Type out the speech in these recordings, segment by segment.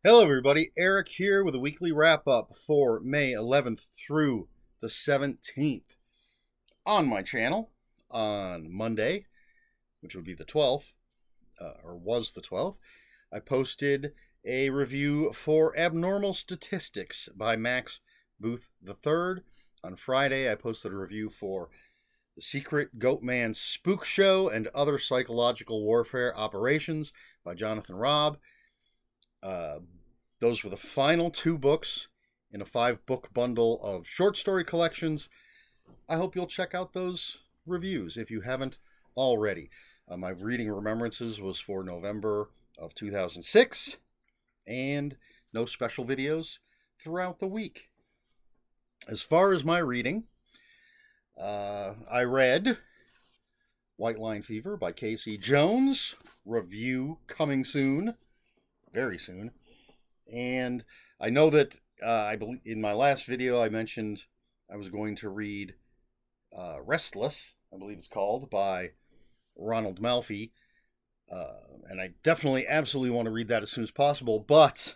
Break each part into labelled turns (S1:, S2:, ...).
S1: Hello, everybody. Eric here with a weekly wrap up for May 11th through the 17th. On my channel on Monday, which would be the 12th, or was the 12th, I posted a review for Abnormal Statistics by Max Booth III. On Friday, I posted a review for The Secret Goatman Spook Show and Other Psychological Warfare Operations by Jonathan Robb. Those were the final two books in a 5-book bundle of short story collections. I hope you'll check out those reviews if you haven't already. My reading remembrances was for November of 2006, and no special videos throughout the week. As far as my reading, I read White Line Fever by Casey Jones. Review coming soon. Very soon. And I know that I believe in my last video I mentioned I was going to read Restless, I believe it's called, by Ronald Malfi. And I definitely, absolutely want to read that as soon as possible, but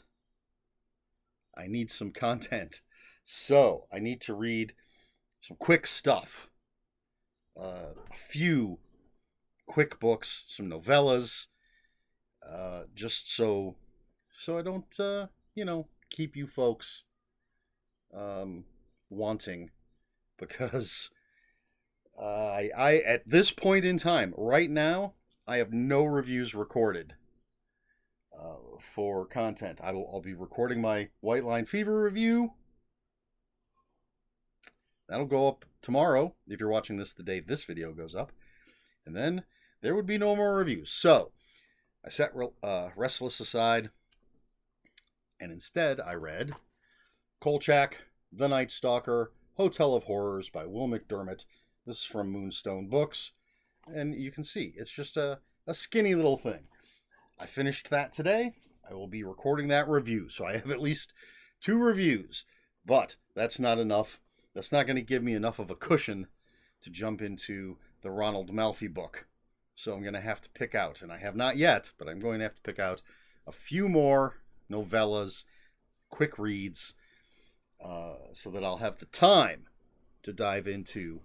S1: I need some content. So I need to read some quick stuff. A few quick books, some novellas, just so I don't, keep you folks wanting, because I at this point in time, right now, I have no reviews recorded for content. I'll be recording my White Line Fever review. That'll go up tomorrow, if you're watching this the day this video goes up. And then there would be no more reviews. So I set Restless aside, and instead I read Kolchak, The Night Stalker, Hotel of Horrors by Will McDermott. This is from Moonstone Books. And you can see, it's just a skinny little thing. I finished that today. I will be recording that review. So I have at least 2 reviews. But that's not enough. That's not going to give me enough of a cushion to jump into the Ronald Malfi book. So I'm going to have to pick out, and I have not yet, but I'm going to have to pick out a few more novellas, quick reads, so that I'll have the time to dive into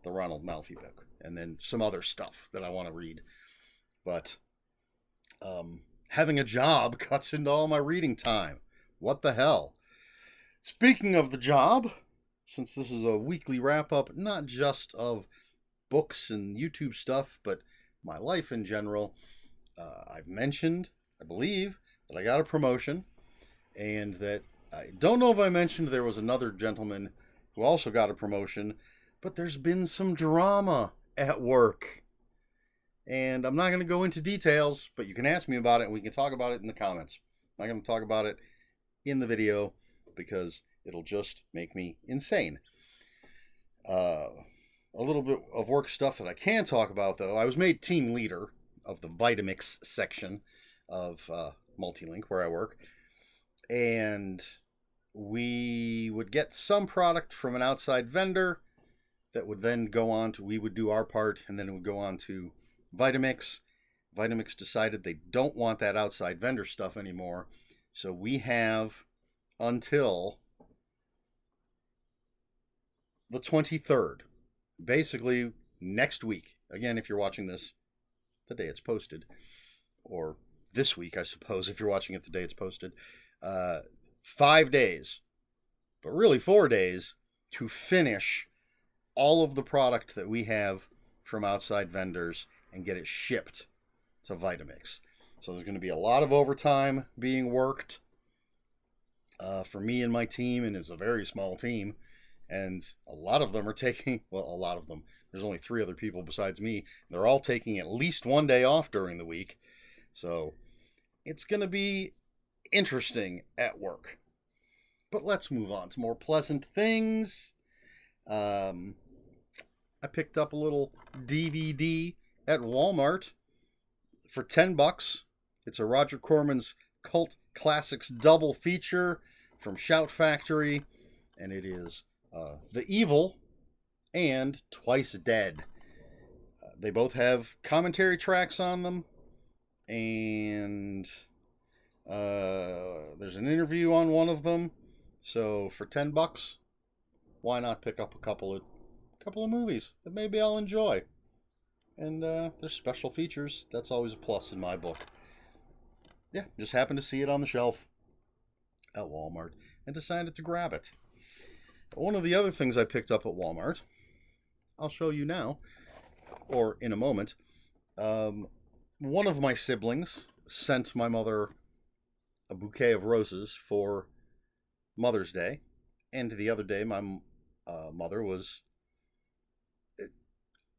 S1: the Ronald Malfi book, and then some other stuff that I want to read. But having a job cuts into all my reading time. What the hell? Speaking of the job, since this is a weekly wrap-up, not just of books and YouTube stuff, but my life in general, I've mentioned, I believe, that I got a promotion, and that I don't know if I mentioned there was another gentleman who also got a promotion, but there's been some drama at work. And I'm not going to go into details, but you can ask me about it and we can talk about it in the comments. I'm not going to talk about it in the video because it'll just make me insane. A little bit of work stuff that I can talk about, though. I was made team leader of the Vitamix section of Multilink, where I work, and we would get some product from an outside vendor that would then go on to, we would do our part, and then it would go on to Vitamix. Vitamix decided they don't want that outside vendor stuff anymore, so we have until the 23rd, basically next week. Again, if you're watching this the day it's posted, or this week, I suppose, if you're watching it the day it's posted, 5 days, but really 4 days, to finish all of the product that we have from outside vendors and get it shipped to Vitamix. So there's going to be a lot of overtime being worked for me and my team, and it's a very small team, and a lot of them are taking, well, a lot of them, there's only 3 other people besides me, they're all taking at least 1 day off during the week. So it's going to be interesting at work. But let's move on to more pleasant things. I picked up a little DVD at Walmart for $10. It's a Roger Corman's Cult Classics double feature from Shout Factory, and it is The Evil and Twice Dead. They both have commentary tracks on them, and there's an interview on one of them. So for $10, why not pick up a couple of movies that maybe I'll enjoy? And there's special features. That's always a plus in my book. Yeah, just happened to see it on the shelf at Walmart and decided to grab it. One of the other things I picked up at Walmart, I'll show you now, or in a moment. One of my siblings sent my mother a bouquet of roses for Mother's Day, and the other day my mother was,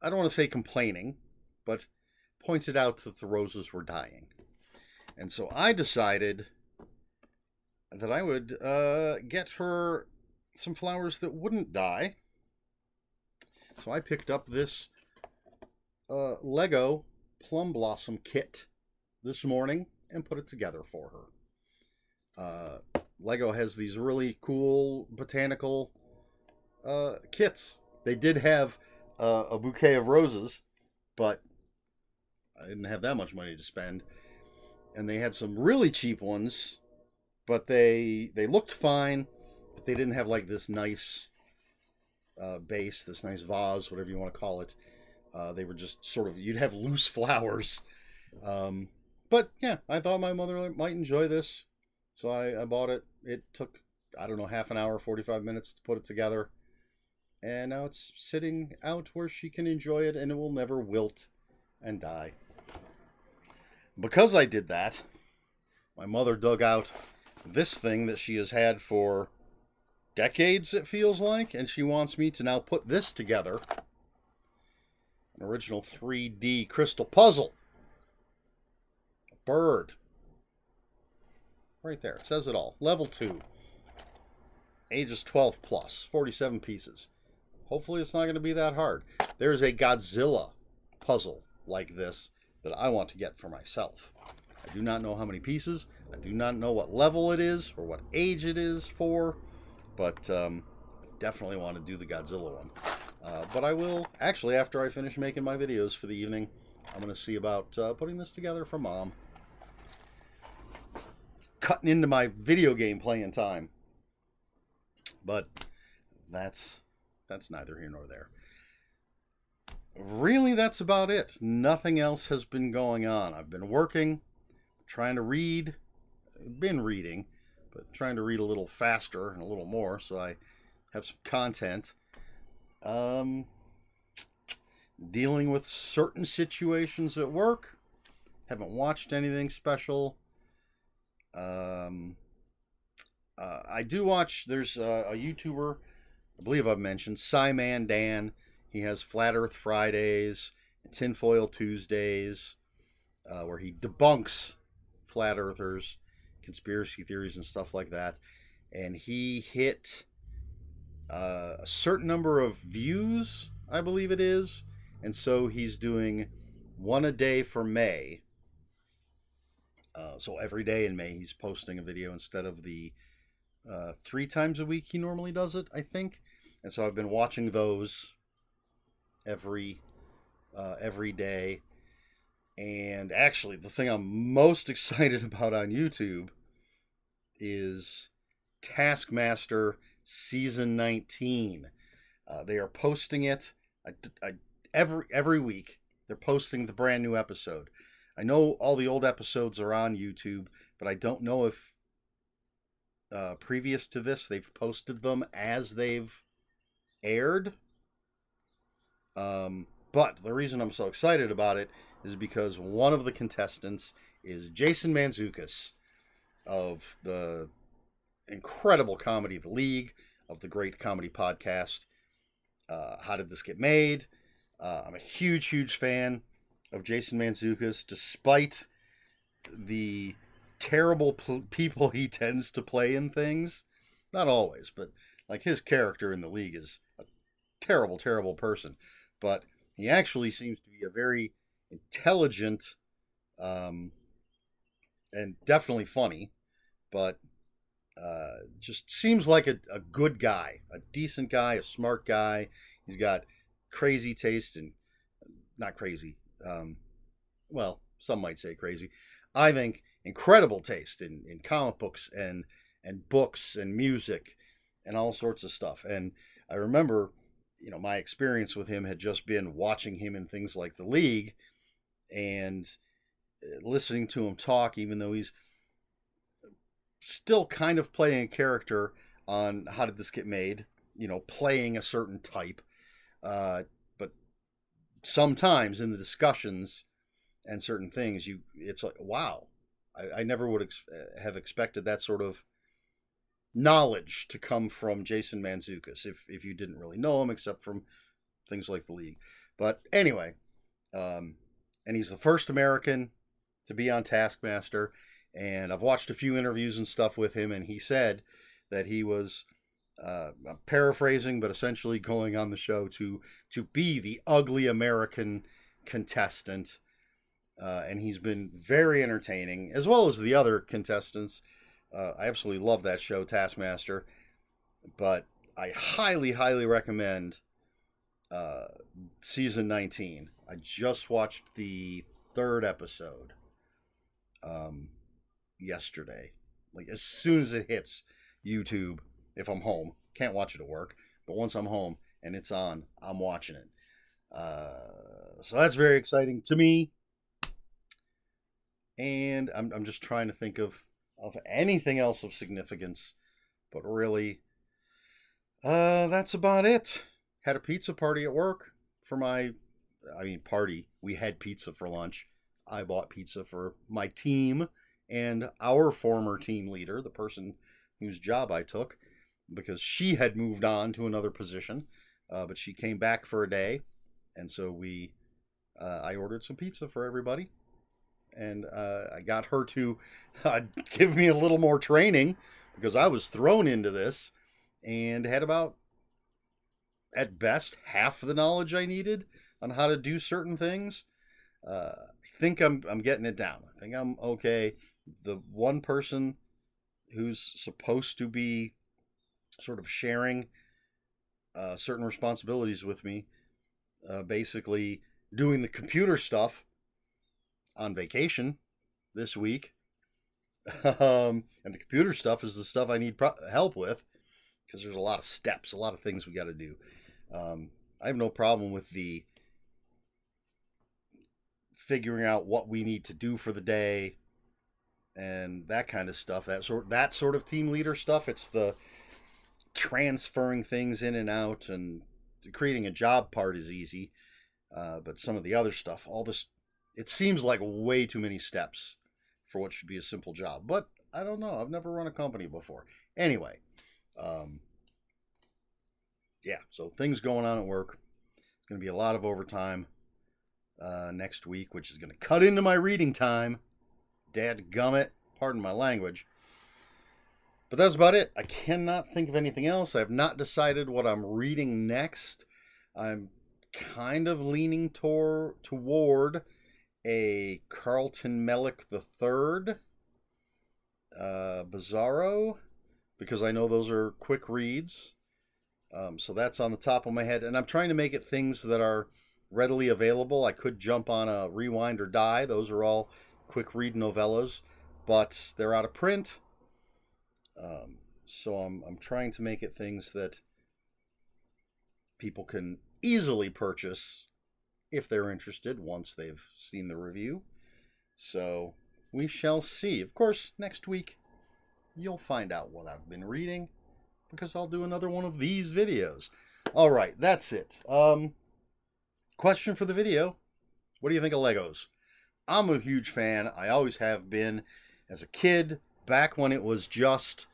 S1: I don't want to say complaining, but pointed out that the roses were dying. And so I decided that I would get her some flowers that wouldn't die. So I picked up this Lego Plum Blossom kit this morning and put it together for her. Lego has these really cool botanical kits. They did have a bouquet of roses, but I didn't have that much money to spend. And they had some really cheap ones, but they looked fine, but they didn't have like this nice base, this nice vase, whatever you want to call it. They were just sort of, you'd have loose flowers. But yeah, I thought my mother might enjoy this, so I bought it. It took, I don't know, half an hour, 45 minutes to put it together. And now it's sitting out where she can enjoy it, and it will never wilt and die. Because I did that, my mother dug out this thing that she has had for decades, it feels like, and she wants me to now put this together. An original 3D crystal puzzle. A bird. Right there, it says it all. Level 2. Ages 12 plus, 47 pieces. Hopefully it's not going to be that hard. There's a Godzilla puzzle like this that I want to get for myself. I do not know how many pieces. I do not know what level it is or what age it is for, but definitely want to do the Godzilla one. But I will, actually, after I finish making my videos for the evening, I'm going to see about putting this together for Mom. Cutting into my video game playing time. But that's neither here nor there. Really, that's about it. Nothing else has been going on. I've been working, trying to read. Been reading, but trying to read a little faster and a little more so I have some content. Dealing with certain situations at work. Haven't watched anything special. I do watch, there's a YouTuber, I believe I've mentioned, Cyman Dan. He has Flat Earth Fridays and Tinfoil Tuesdays, where he debunks flat earthers, conspiracy theories, and stuff like that. And he hit a certain number of views, I believe it is. And so he's doing one a day for May. So every day in May he's posting a video instead of the 3 times a week he normally does it, I think. And so I've been watching those every day. And actually, the thing I'm most excited about on YouTube is Taskmaster Season 19. They are posting it every week. They're posting the brand new episode. I know all the old episodes are on YouTube, but I don't know if previous to this they've posted them as they've aired. But the reason I'm so excited about it is because one of the contestants is Jason Mantzoukas of the incredible comedy The League, of the great comedy podcast How Did This Get Made? I'm a huge fan of Jason Mantzoukas, despite the terrible people he tends to play in things. Not always, but like his character in The League is a terrible person. But he actually seems to be a very intelligent and definitely funny, but just seems like a good guy, a decent guy, a smart guy. He's got crazy taste, and not crazy. Well, some might say crazy. I think incredible taste in comic books and books and music and all sorts of stuff. And I remember, my experience with him had just been watching him in things like The League and listening to him talk, even though he's still kind of playing a character on How Did This Get Made, playing a certain type. But sometimes in the discussions and certain things, it's like, wow, I never would have expected that sort of knowledge to come from Jason Mantzoukas if you didn't really know him, except from things like The League. But anyway, and he's the first American to be on Taskmaster, and I've watched a few interviews and stuff with him, and he said that he was paraphrasing, but essentially going on the show to be the ugly American contestant, and he's been very entertaining, as well as the other contestants. I absolutely love that show, Taskmaster, but I highly, highly recommend season 19. I just watched the 3rd episode yesterday. Like, as soon as it hits YouTube, if I'm home, can't watch it at work, but once I'm home and it's on, I'm watching it. So that's very exciting to me. And I'm just trying to think of anything else of significance, but really, that's about it. Had a pizza party at work for party. We had pizza for lunch. I bought pizza for my team and our former team leader, the person whose job I took, because she had moved on to another position, but she came back for a day, and so I ordered some pizza for everybody. And I got her to give me a little more training because I was thrown into this and had about, at best, half the knowledge I needed on how to do certain things. I think I'm getting it down. I think I'm okay. The one person who's supposed to be sort of sharing certain responsibilities with me, basically doing the computer stuff, on vacation this week. And the computer stuff is the stuff I need help with, because there's a lot of steps, a lot of things we got to do. I have no problem with the figuring out what we need to do for the day and that kind of stuff. That sort of team leader stuff. It's the transferring things in and out and creating a job part is easy. But some of the other stuff, all this, it seems like way too many steps for what should be a simple job. But I don't know. I've never run a company before. Anyway, yeah, so things going on at work. It's going to be a lot of overtime next week, which is going to cut into my reading time. Dadgummit, pardon my language. But that's about it. I cannot think of anything else. I have not decided what I'm reading next. I'm kind of leaning toward a Carlton Mellick III Bizarro, because I know those are quick reads. So that's on the top of my head. And I'm trying to make it things that are readily available. I could jump on a Rewind or Die. Those are all quick read novellas, but they're out of print. So I'm trying to make it things that people can easily purchase if they're interested once they've seen the review. So we shall see. Of course, next week you'll find out what I've been reading, because I'll do another one of these videos. All right, that's it. Question for the video. What do you think of Legos? I'm a huge fan. I always have been. As a kid, back when it was just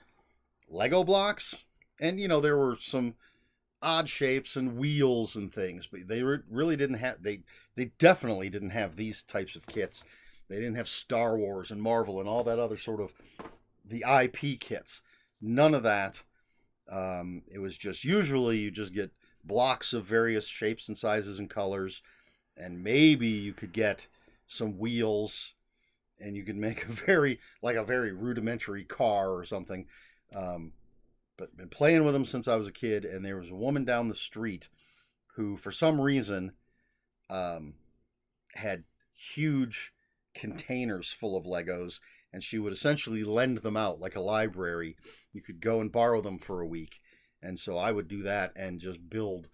S1: Lego blocks, and there were some odd shapes and wheels and things, but they really didn't have, they definitely didn't have these types of kits. They didn't have Star Wars and Marvel and all that other sort of the IP kits. None of that. It was just, usually you just get blocks of various shapes and sizes and colors, and maybe you could get some wheels and you could make a very rudimentary car or something. But been playing with them since I was a kid, and there was a woman down the street who, for some reason, had huge containers full of Legos, and she would essentially lend them out like a library. You could go and borrow them for a week. And so I would do that and just build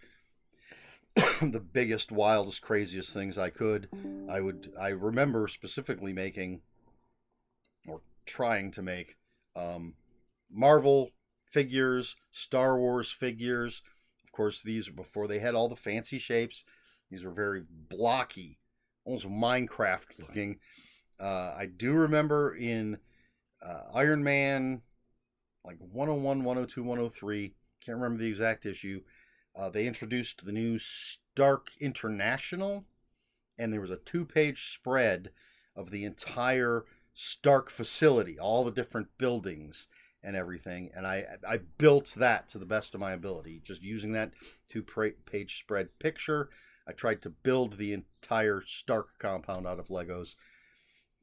S1: the biggest, wildest, craziest things I could. I remember specifically making, or trying to make, Marvel figures, Star Wars figures. Of course, these are before they had all the fancy shapes. These were very blocky, almost Minecraft looking. I do remember in Iron Man, like 101, 102, 103, can't remember the exact issue, they introduced the new Stark International, and there was a 2-page spread of the entire Stark facility, all the different buildings and everything, and I built that to the best of my ability, just using that 2-page spread picture. I tried to build the entire Stark compound out of Legos.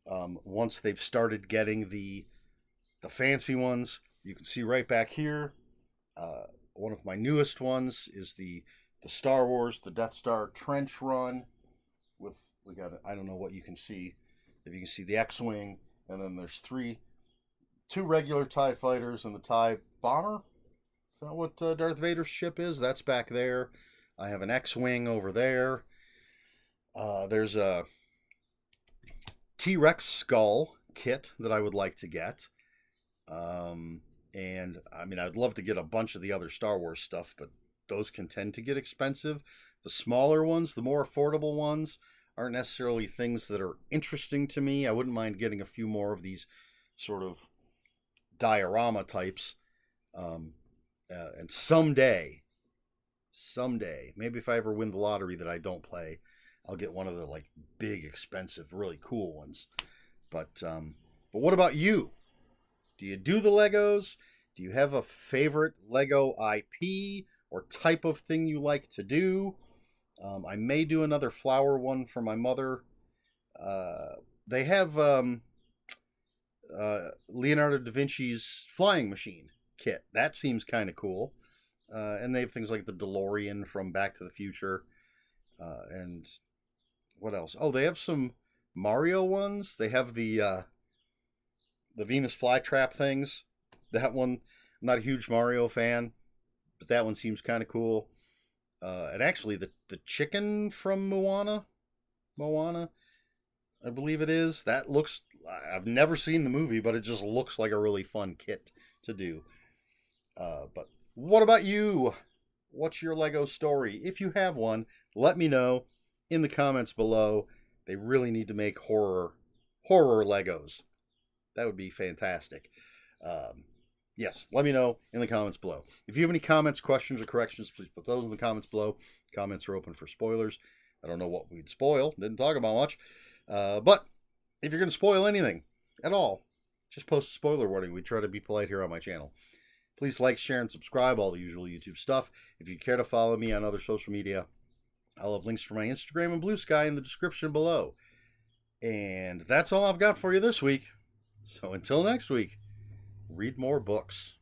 S1: Once they've started getting the fancy ones, you can see right back here, one of my newest ones is the Star Wars, the Death Star trench run. We got, I don't know what you can see, if you can see the X-Wing, and then there's two regular TIE fighters and the TIE bomber. Is that what Darth Vader's ship is? That's back there. I have an X-Wing over there. There's a T-Rex skull kit that I would like to get. And I mean, I'd love to get a bunch of the other Star Wars stuff, but those can tend to get expensive. The smaller ones, the more affordable ones, aren't necessarily things that are interesting to me. I wouldn't mind getting a few more of these sort of diorama types. And someday, maybe if I ever win the lottery that I don't play, I'll get one of the like big, expensive, really cool ones. But what about you? Do you do the Legos? Do you have a favorite Lego IP or type of thing you like to do? I may do another flower one for my mother. They have Leonardo da Vinci's flying machine kit. That seems kind of cool. And they have things like the DeLorean from Back to the Future. And what else? Oh, they have some Mario ones. They have the Venus flytrap things. That one, I'm not a huge Mario fan, but that one seems kind of cool. And actually, the chicken from Moana, I believe it is. That looks, I've never seen the movie, but it just looks like a really fun kit to do. But what about you? What's your Lego story? If you have one, let me know in the comments below. They really need to make horror Legos. That would be fantastic. Yes, let me know in the comments below. If you have any comments, questions, or corrections, please put those in the comments below. Comments are open for spoilers. I don't know what we'd spoil. Didn't talk about much. But if you're going to spoil anything at all, just post a spoiler warning. We try to be polite here on my channel. Please like, share, and subscribe, all the usual YouTube stuff. If you'd care to follow me on other social media, I'll have links for my Instagram and Bluesky in the description below. And that's all I've got for you this week. So until next week, read more books.